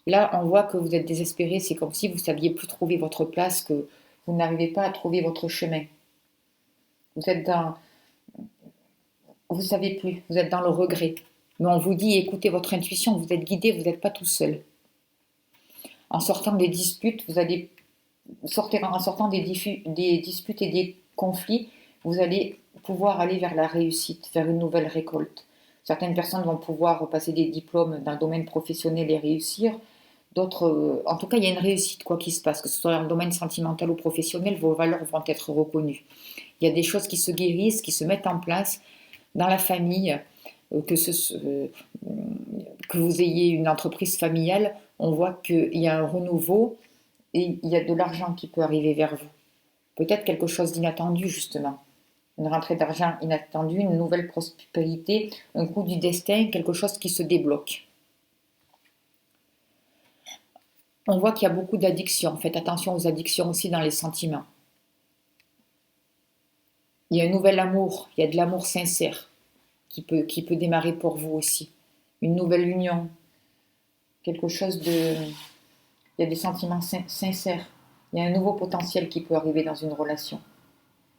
Là, on voit que vous êtes désespéré, c'est comme si vous ne saviez plus trouver votre place, que vous n'arrivez pas à trouver votre chemin. Vous êtes dans... Vous ne savez plus, vous êtes dans le regret. Mais on vous dit, écoutez votre intuition, vous êtes guidé, vous n'êtes pas tout seul. En sortant des disputes, vous allez en sortant des disputes et des conflits, vous allez pouvoir aller vers la réussite, vers une nouvelle récolte. Certaines personnes vont pouvoir passer des diplômes dans le domaine professionnel et réussir. D'autres, en tout cas, il y a une réussite, quoi qu'il se passe, que ce soit dans le domaine sentimental ou professionnel, vos valeurs vont être reconnues. Il y a des choses qui se guérissent, qui se mettent en place dans la famille, que vous ayez une entreprise familiale, on voit qu'il y a un renouveau et il y a de l'argent qui peut arriver vers vous. Peut-être quelque chose d'inattendu, justement. Une rentrée d'argent inattendue, une nouvelle prospérité, un coup du destin, quelque chose qui se débloque. On voit qu'il y a beaucoup d'addictions. Faites attention aux addictions aussi dans les sentiments. Il y a un nouvel amour, il y a de l'amour sincère qui peut démarrer pour vous aussi. Une nouvelle union, quelque chose de... Il y a des sentiments sincères. Il y a un nouveau potentiel qui peut arriver dans une relation.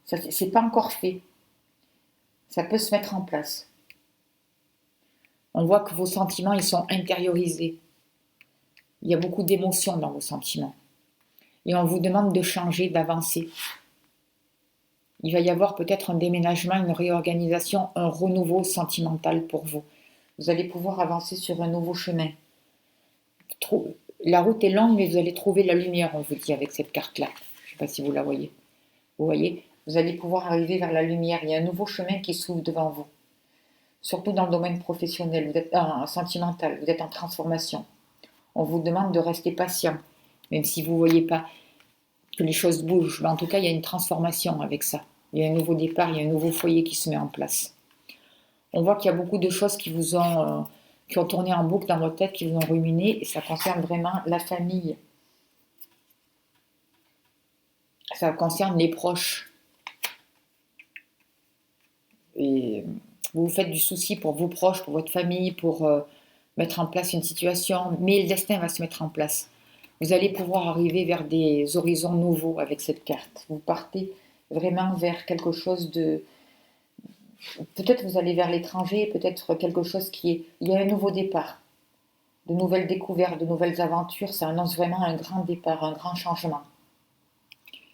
Ça, c'est pas encore fait. Ça peut se mettre en place. On voit que vos sentiments, ils sont intériorisés. Il y a beaucoup d'émotions dans vos sentiments. Et on vous demande de changer, d'avancer. Il va y avoir peut-être un déménagement, une réorganisation, un renouveau sentimental pour vous. Vous allez pouvoir avancer sur un nouveau chemin. La route est longue, mais vous allez trouver la lumière, on vous dit, avec cette carte-là. Je ne sais pas si vous la voyez. Vous voyez, vous allez pouvoir arriver vers la lumière. Il y a un nouveau chemin qui s'ouvre devant vous. Surtout dans le domaine professionnel, vous êtes sentimental, vous êtes en transformation. On vous demande de rester patient, même si vous ne voyez pas que les choses bougent. Mais en tout cas, il y a une transformation avec ça. Il y a un nouveau départ, il y a un nouveau foyer qui se met en place. On voit qu'il y a beaucoup de choses qui ont tourné en boucle dans votre tête, qui vous ont ruminé, et ça concerne vraiment la famille. Ça concerne les proches. Et vous vous faites du souci pour vos proches, pour votre famille, pour mettre en place une situation, mais le destin va se mettre en place. Vous allez pouvoir arriver vers des horizons nouveaux avec cette carte. Vous partez vraiment vers quelque chose de... Peut-être vous allez vers l'étranger, peut-être quelque chose qui est... Il y a un nouveau départ. de nouvelles découvertes, de nouvelles aventures. Ça annonce vraiment un grand départ, un grand changement.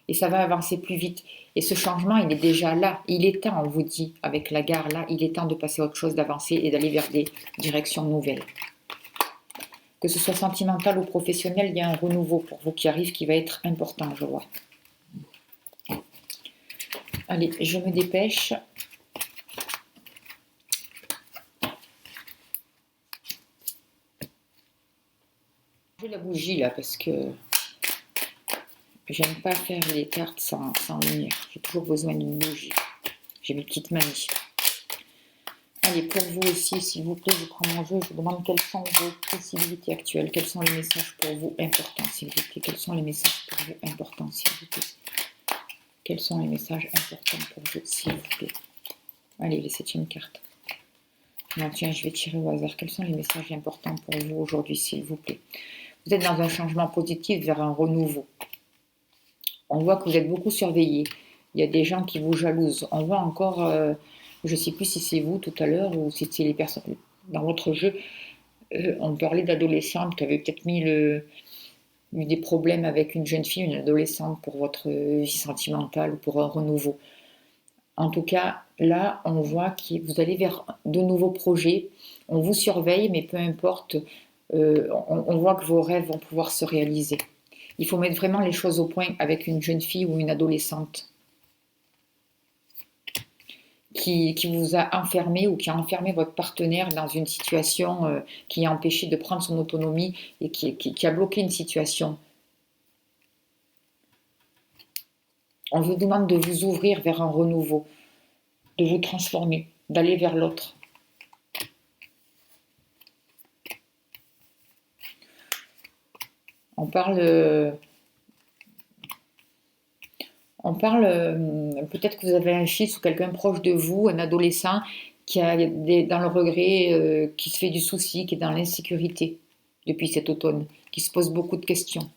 Et ça va avancer plus vite. Et ce changement, il est déjà là. Il est temps, on vous dit, avec la gare là, il est temps de passer à autre chose, d'avancer et d'aller vers des directions nouvelles. Que ce soit sentimental ou professionnel, il y a un renouveau pour vous qui arrive, qui va être important, je vois. Allez, je me dépêche. Je vais la bougie là parce que j'aime pas faire les cartes sans lumière. J'ai toujours besoin d'une bougie. J'ai mes petites manies. Allez, pour vous aussi, s'il vous plaît, je prends mon jeu. Je vous demande quelles sont vos possibilités actuelles. Quels sont les messages pour vous importants, s'il vous plaît. Quels sont les messages pour vous importants, s'il vous plaît. Quels sont les messages importants pour vous, s'il vous plaît. Allez, les 7e cartes. Non, tiens, je vais tirer au hasard. Quels sont les messages importants pour vous aujourd'hui, s'il vous plaît. Vous êtes dans un changement positif vers un renouveau. On voit que vous êtes beaucoup surveillé. Il y a des gens qui vous jalousent. On voit encore, je ne sais plus si c'est vous tout à l'heure ou si c'est les personnes dans votre jeu. On parlait d'adolescentes qui avaient peut-être eu des problèmes avec une jeune fille, une adolescente pour votre vie sentimentale ou pour un renouveau. En tout cas, là, on voit que vous allez vers de nouveaux projets. On vous surveille, mais peu importe, on voit que vos rêves vont pouvoir se réaliser. Il faut mettre vraiment les choses au point avec une jeune fille ou une adolescente qui vous a enfermé ou qui a enfermé votre partenaire dans une situation qui a empêché de prendre son autonomie et qui a bloqué une situation. On vous demande de vous ouvrir vers un renouveau, de vous transformer, d'aller vers l'autre. On parle peut-être que vous avez un fils ou quelqu'un proche de vous, un adolescent qui a dans le regret, qui se fait du souci, qui est dans l'insécurité depuis cet automne, qui se pose beaucoup de questions.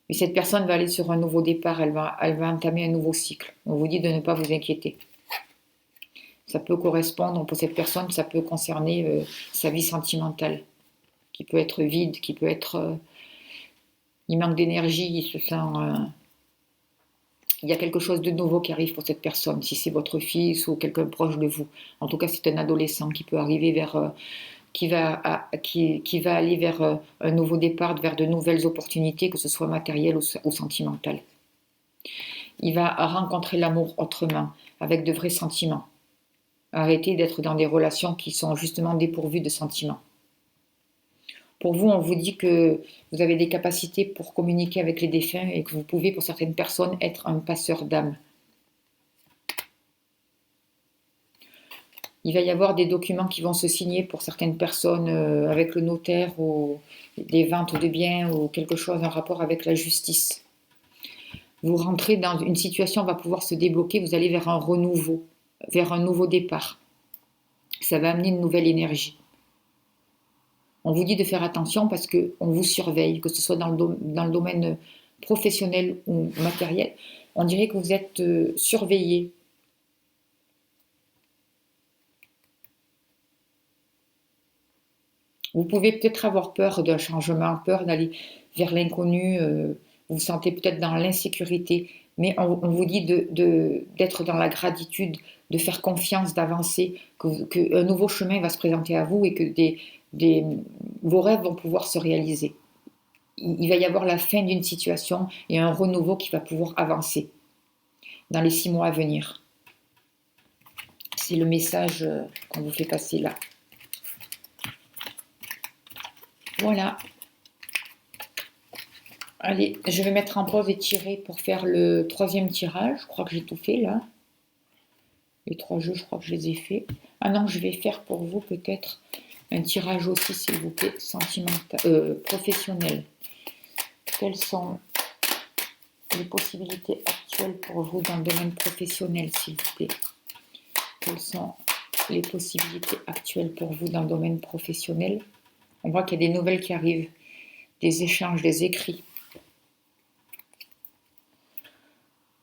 Mais cette personne va aller sur un nouveau départ, elle va entamer un nouveau cycle. On vous dit de ne pas vous inquiéter. Ça peut correspondre, pour cette personne, ça peut concerner sa vie sentimentale, qui peut être vide, qui peut être... il manque d'énergie, il se sent... il y a quelque chose de nouveau qui arrive pour cette personne, si c'est votre fils ou quelqu'un proche de vous. En tout cas, c'est un adolescent qui peut arriver vers... qui va aller vers un nouveau départ, vers de nouvelles opportunités, que ce soit matériel ou sentimental. Il va rencontrer l'amour autrement, avec de vrais sentiments. Arrêtez d'être dans des relations qui sont justement dépourvues de sentiments. Pour vous, on vous dit que vous avez des capacités pour communiquer avec les défunts et que vous pouvez, pour certaines personnes, être un passeur d'âme. Il va y avoir des documents qui vont se signer pour certaines personnes avec le notaire ou des ventes de biens ou quelque chose en rapport avec la justice. Vous rentrez dans une situation, va pouvoir se débloquer, vous allez vers un renouveau, vers un nouveau départ. Ça va amener une nouvelle énergie. On vous dit de faire attention parce qu'on vous surveille, que ce soit dans le domaine professionnel ou matériel. On dirait que vous êtes surveillé. Vous pouvez peut-être avoir peur d'un changement, peur d'aller vers l'inconnu, vous vous sentez peut-être dans l'insécurité, mais on vous dit d'être dans la gratitude, de faire confiance, d'avancer, qu'un nouveau chemin va se présenter à vous et que vos rêves vont pouvoir se réaliser. Il va y avoir la fin d'une situation et un renouveau qui va pouvoir avancer dans les 6 mois à venir. C'est le message qu'on vous fait passer là. Voilà. Allez, je vais mettre en pause et tirer pour faire le 3e tirage. Je crois que j'ai tout fait là. Les 3 jeux, je crois que je les ai faits. Ah non, je vais faire pour vous peut-être un tirage aussi, s'il vous plaît, professionnel. Quelles sont les possibilités actuelles pour vous dans le domaine professionnel, s'il vous plaît? Quelles sont les possibilités actuelles pour vous dans le domaine professionnel? On voit qu'il y a des nouvelles qui arrivent, des échanges, des écrits.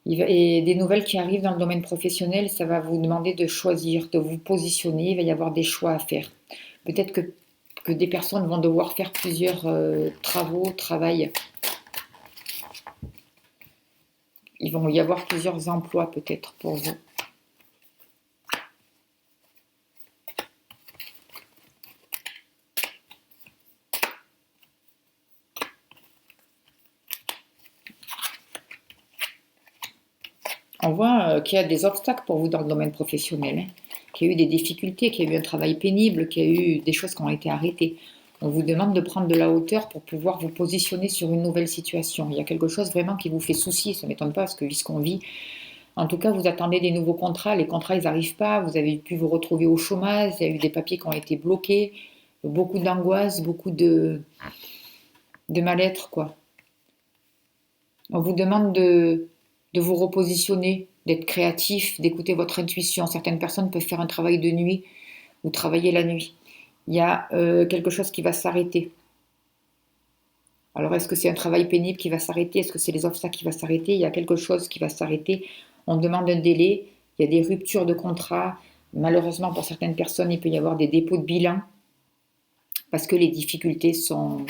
Et des nouvelles qui arrivent dans le domaine professionnel, ça va vous demander de choisir, de vous positionner, il va y avoir des choix à faire. Peut-être que que des personnes vont devoir faire plusieurs travail. Il va y avoir plusieurs emplois peut-être pour vous. On voit qu'il y a des obstacles pour vous dans le domaine professionnel, hein, qu'il y a eu des difficultés, qu'il y a eu un travail pénible, qu'il y a eu des choses qui ont été arrêtées. On vous demande de prendre de la hauteur pour pouvoir vous positionner sur une nouvelle situation. Il y a quelque chose vraiment qui vous fait souci, ça ne m'étonne pas parce que vu ce qu'on vit, en tout cas vous attendez des nouveaux contrats, les contrats ils n'arrivent pas, vous avez pu vous retrouver au chômage, il y a eu des papiers qui ont été bloqués, beaucoup d'angoisse, beaucoup de mal-être quoi. On vous demande de vous repositionner, d'être créatif, d'écouter votre intuition. Certaines personnes peuvent faire un travail de nuit ou travailler la nuit. Il y a quelque chose qui va s'arrêter. Alors, est-ce que c'est un travail pénible qui va s'arrêter? Est-ce que c'est les obstacles qui vont s'arrêter? Il y a quelque chose qui va s'arrêter. On demande un délai. Il y a des ruptures de contrat. Malheureusement, pour certaines personnes, il peut y avoir des dépôts de bilan parce que les difficultés sont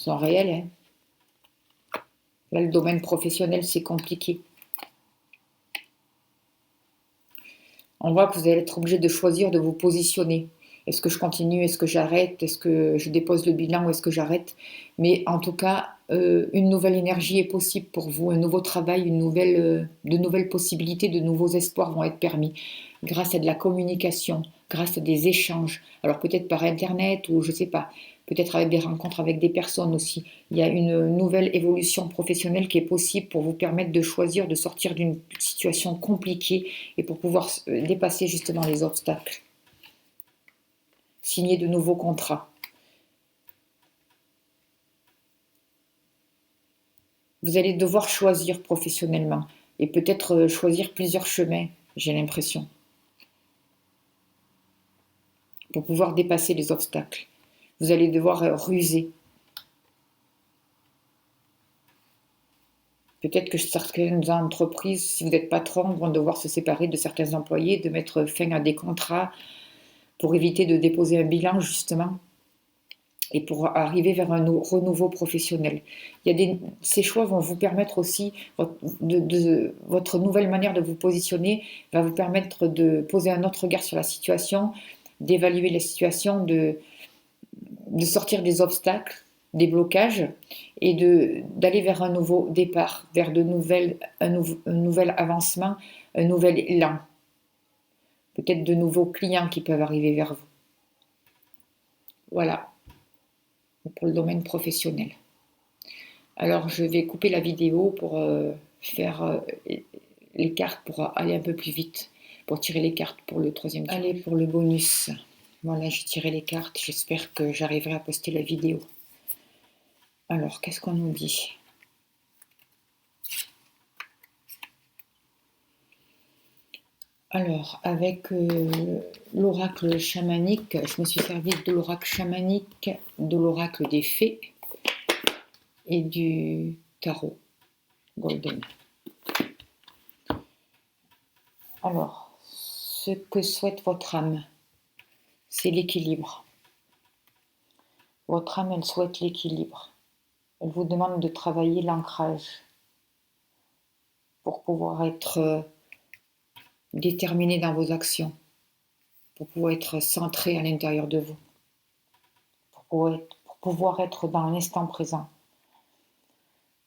réelles. Hein. Là, le domaine professionnel, c'est compliqué. On voit que vous allez être obligé de choisir, de vous positionner. Est-ce que je continue? Est-ce que j'arrête? Est-ce que je dépose le bilan ou est-ce que j'arrête? Mais en tout cas, une nouvelle énergie est possible pour vous, un nouveau travail, de nouvelles possibilités, de nouveaux espoirs vont être permis grâce à de la communication, grâce à des échanges. Alors peut-être par Internet ou je ne sais pas, peut-être avec des rencontres avec des personnes aussi. Il y a une nouvelle évolution professionnelle qui est possible pour vous permettre de choisir, de sortir d'une situation compliquée et pour pouvoir dépasser justement les obstacles. Signer de nouveaux contrats. Vous allez devoir choisir professionnellement et peut-être choisir plusieurs chemins, j'ai l'impression, pour pouvoir dépasser les obstacles. Vous allez devoir ruser. Peut-être que certaines entreprises, si vous êtes patron, vont devoir se séparer de certains employés, de mettre fin à des contrats pour éviter de déposer un bilan justement et pour arriver vers un renouveau professionnel. Ces choix vont vous permettre aussi, votre nouvelle manière de vous positionner va vous permettre de poser un autre regard sur la situation, d'évaluer la situation, de sortir des obstacles, des blocages et d'aller vers un nouveau départ, vers un nouvel avancement, un nouvel élan. Peut-être de nouveaux clients qui peuvent arriver vers vous. Voilà, pour le domaine professionnel. Alors je vais couper la vidéo pour faire les cartes, pour aller un peu plus vite, pour tirer les cartes pour le troisième tirage. Allez, pour le bonus. Voilà, j'ai tiré les cartes, j'espère que j'arriverai à poster la vidéo. Alors, qu'est-ce qu'on nous dit? Alors, avec l'oracle chamanique, je me suis servi de l'oracle chamanique, de l'oracle des fées et du tarot golden. Alors, ce que souhaite votre âme, c'est l'équilibre. Votre âme, elle souhaite l'équilibre. Elle vous demande de travailler l'ancrage pour pouvoir être déterminé dans vos actions, pour pouvoir être centré à l'intérieur de vous, pour pouvoir être dans l'instant présent.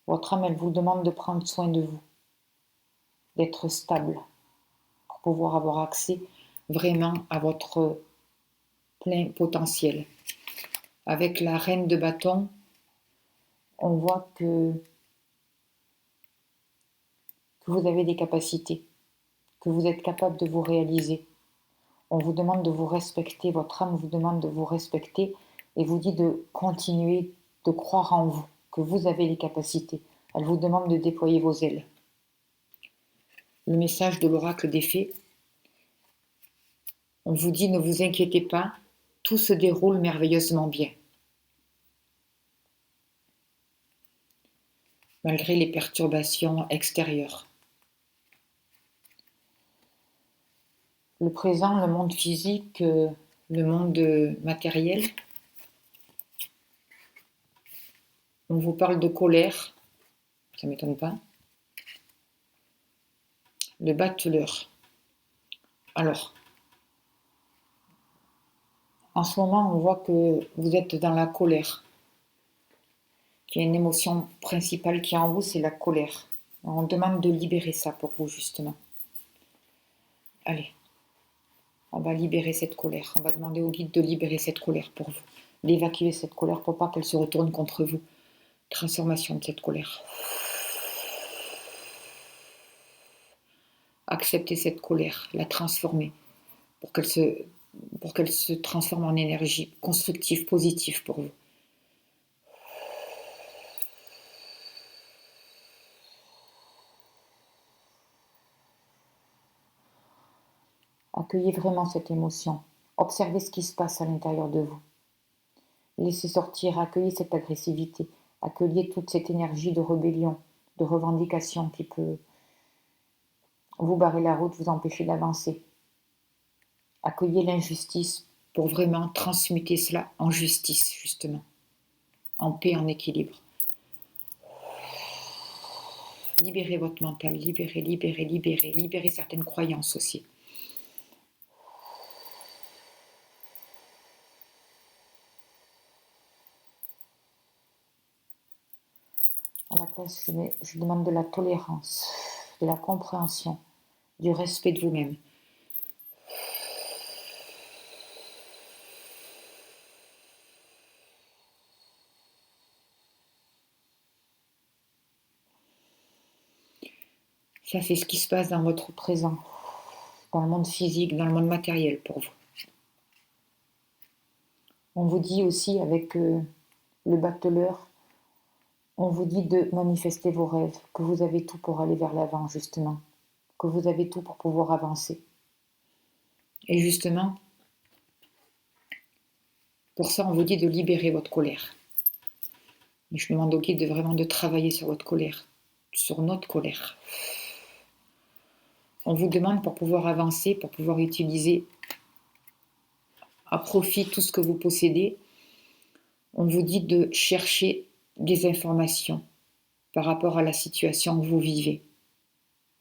Votre âme, elle vous demande de prendre soin de vous, d'être stable, pour pouvoir avoir accès vraiment à votre plein potentiel. Avec la reine de bâton, on voit que vous avez des capacités, que vous êtes capable de vous réaliser. On vous demande de vous respecter, votre âme vous demande de vous respecter et vous dit de continuer de croire en vous, que vous avez les capacités. Elle vous demande de déployer vos ailes. Le message de l'oracle des fées, on vous dit ne vous inquiétez pas, tout se déroule merveilleusement bien. Malgré les perturbations extérieures. Le présent, le monde physique, le monde matériel. On vous parle de colère, ça ne m'étonne pas. Le bateleur. Alors, en ce moment, on voit que vous êtes dans la colère. Qu'il y a une émotion principale qui est en vous, c'est la colère. On demande de libérer ça pour vous, justement. Allez, on va libérer cette colère. On va demander au guide de libérer cette colère pour vous. D'évacuer cette colère pour pas qu'elle se retourne contre vous. Transformation de cette colère. Accepter cette colère, la transformer pour qu'elle se transforme en énergie constructive, positive pour vous. Accueillez vraiment cette émotion. Observez ce qui se passe à l'intérieur de vous. Laissez sortir, accueillez cette agressivité. Accueillez toute cette énergie de rébellion, de revendication qui peut vous barrer la route, vous empêcher d'avancer. Accueillez l'injustice pour vraiment transmuter cela en justice, justement. En paix, en équilibre. Libérez votre mental, libérez certaines croyances aussi. À la place, je demande de la tolérance, de la compréhension, du respect de vous-même. Ça, c'est ce qui se passe dans votre présent, dans le monde physique, dans le monde matériel pour vous. On vous dit aussi avec le bateleur, on vous dit de manifester vos rêves, que vous avez tout pour aller vers l'avant, justement, que vous avez tout pour pouvoir avancer. Et justement, pour ça, on vous dit de libérer votre colère. Et je demande au guide vraiment de travailler sur votre colère, sur notre colère. On vous demande pour pouvoir avancer, pour pouvoir utiliser à profit tout ce que vous possédez, on vous dit de chercher des informations par rapport à la situation que vous vivez,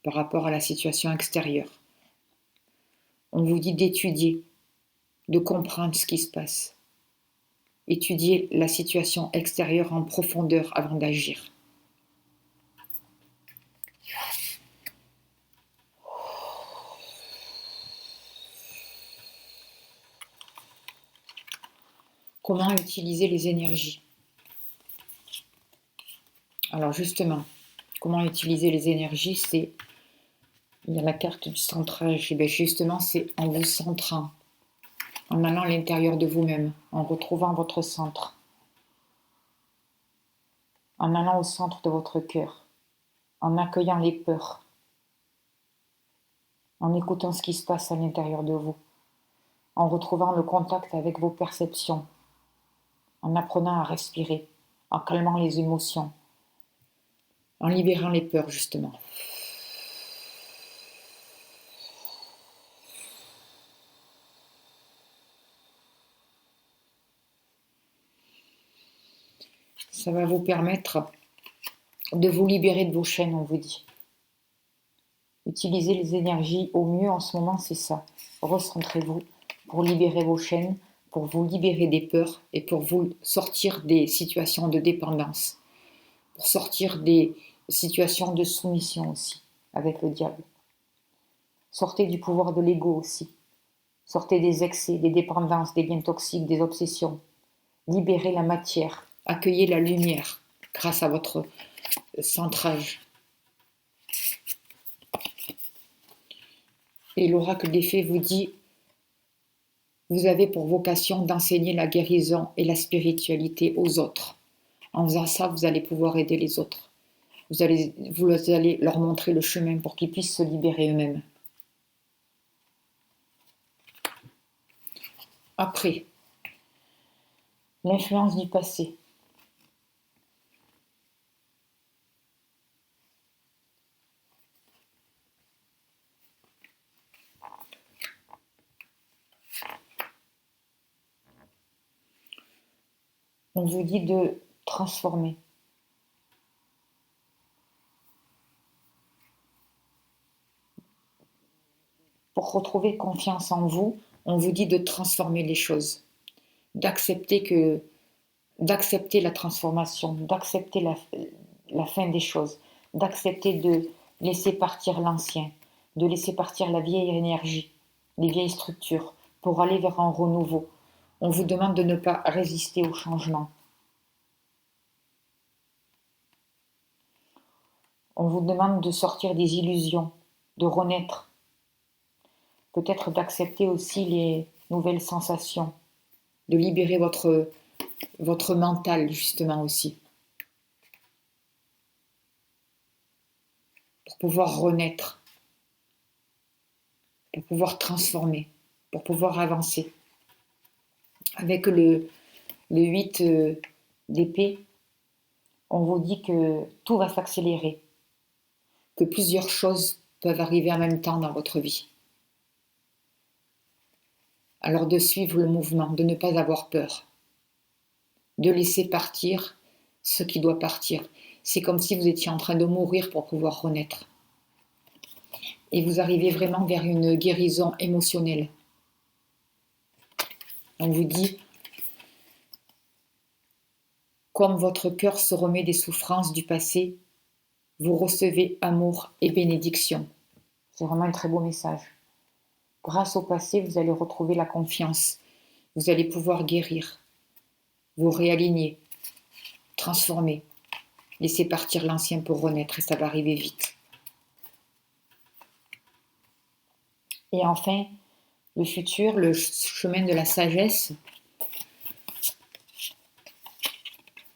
par rapport à la situation extérieure. On vous dit d'étudier, de comprendre ce qui se passe. Étudier la situation extérieure en profondeur avant d'agir. Comment utiliser les énergies? Alors justement, comment utiliser les énergies? Il y a la carte du centrage. Et bien justement, c'est en vous centrant, en allant à l'intérieur de vous-même, en retrouvant votre centre, en allant au centre de votre cœur, en accueillant les peurs, en écoutant ce qui se passe à l'intérieur de vous, en retrouvant le contact avec vos perceptions, en apprenant à respirer, en calmant les émotions, en libérant les peurs justement. Ça va vous permettre de vous libérer de vos chaînes, on vous dit. Utilisez les énergies au mieux en ce moment, c'est ça. Recentrez-vous pour libérer vos chaînes, pour vous libérer des peurs et pour vous sortir des situations de dépendance, pour sortir des situations de soumission aussi avec le diable. Sortez du pouvoir de l'ego aussi. Sortez des excès, des dépendances, des liens toxiques, des obsessions. Libérez la matière, accueillez la lumière grâce à votre centrage. Et l'oracle des fées vous dit, vous avez pour vocation d'enseigner la guérison et la spiritualité aux autres. En faisant ça, vous allez pouvoir aider les autres. Vous allez leur montrer le chemin pour qu'ils puissent se libérer eux-mêmes. Après, l'influence du passé. On vous dit de transformer. Pour retrouver confiance en vous, on vous dit de transformer les choses, d'accepter la transformation, d'accepter la fin des choses, d'accepter de laisser partir l'ancien, de laisser partir la vieille énergie, les vieilles structures, pour aller vers un renouveau. On vous demande de ne pas résister au changement. On vous demande de sortir des illusions, de renaître. Peut-être d'accepter aussi les nouvelles sensations, de libérer votre mental justement aussi, pour pouvoir renaître, pour pouvoir transformer, pour pouvoir avancer. Avec le 8 d'épée, on vous dit que tout va s'accélérer, que plusieurs choses peuvent arriver en même temps dans votre vie. Alors de suivre le mouvement, de ne pas avoir peur, de laisser partir ce qui doit partir. C'est comme si vous étiez en train de mourir pour pouvoir renaître. Et vous arrivez vraiment vers une guérison émotionnelle. On vous dit, comme votre cœur se remet des souffrances du passé, vous recevez amour et bénédiction. C'est vraiment un très beau message. Grâce au passé, vous allez retrouver la confiance. Vous allez pouvoir guérir, vous réaligner, transformer, laisser partir l'ancien pour renaître, et ça va arriver vite. Et enfin, le futur, le chemin de la sagesse.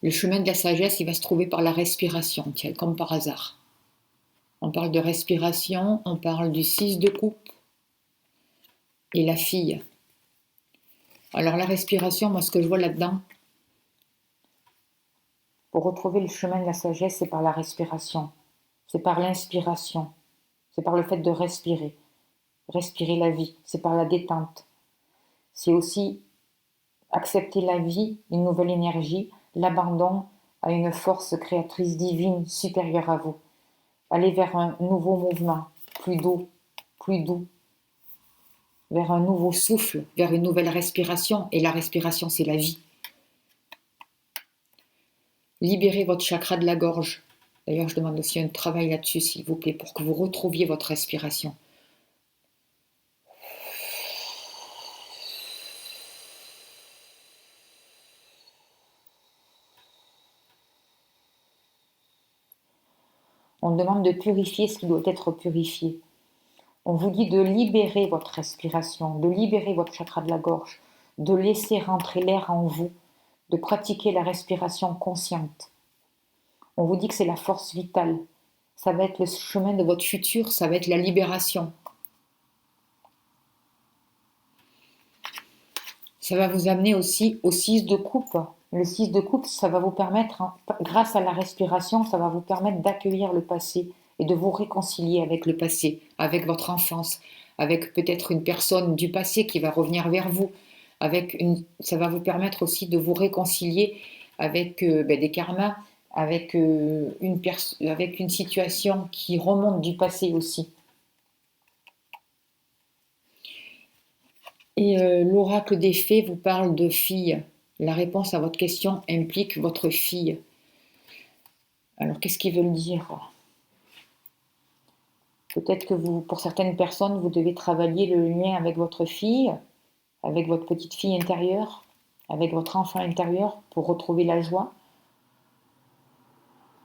Le chemin de la sagesse, il va se trouver par la respiration, tiens, comme par hasard. On parle de respiration, on parle du 6 de coupe et la fille. Alors la respiration, moi ce que je vois là-dedans, pour retrouver le chemin de la sagesse, c'est par la respiration, c'est par l'inspiration, c'est par le fait de respirer la vie, c'est par la détente. C'est aussi accepter la vie, une nouvelle énergie, l'abandon à une force créatrice divine supérieure à vous. Aller vers un nouveau mouvement, plus doux, vers un nouveau souffle, vers une nouvelle respiration. Et la respiration, c'est la vie. Libérez votre chakra de la gorge. D'ailleurs, je demande aussi un travail là-dessus, s'il vous plaît, pour que vous retrouviez votre respiration. On demande de purifier ce qui doit être purifié. On vous dit de libérer votre respiration, de libérer votre chakra de la gorge, de laisser rentrer l'air en vous, de pratiquer la respiration consciente. On vous dit que c'est la force vitale. Ça va être le chemin de votre futur, ça va être la libération. Ça va vous amener aussi au 6 de coupe. Le 6 de coupe, ça va vous permettre, grâce à la respiration, ça va vous permettre d'accueillir le passé et de vous réconcilier avec le passé, avec votre enfance, avec peut-être une personne du passé qui va revenir vers vous. Ça va vous permettre aussi de vous réconcilier avec des karmas, avec une situation qui remonte du passé aussi. Et l'oracle des fées vous parle de fille. La réponse à votre question implique votre fille. Alors, qu'est-ce qu'ils veulent dire ? Peut-être que pour certaines personnes, vous devez travailler le lien avec votre fille, avec votre petite fille intérieure, avec votre enfant intérieur pour retrouver la joie,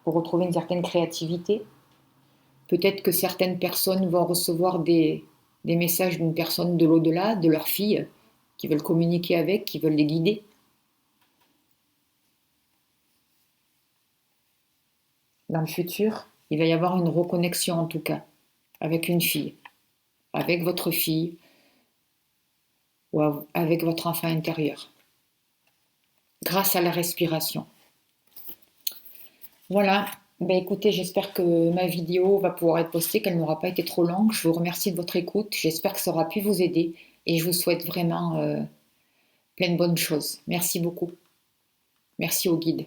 pour retrouver une certaine créativité. Peut-être que certaines personnes vont recevoir des messages d'une personne de l'au-delà, de leur fille, qui veulent communiquer avec, qui veulent les guider. Dans le futur, il va y avoir une reconnexion en tout cas, avec une fille, avec votre fille ou avec votre enfant intérieur, grâce à la respiration. Voilà, écoutez, j'espère que ma vidéo va pouvoir être postée, qu'elle n'aura pas été trop longue. Je vous remercie de votre écoute, j'espère que ça aura pu vous aider et je vous souhaite vraiment plein de bonnes choses. Merci beaucoup. Merci au guide.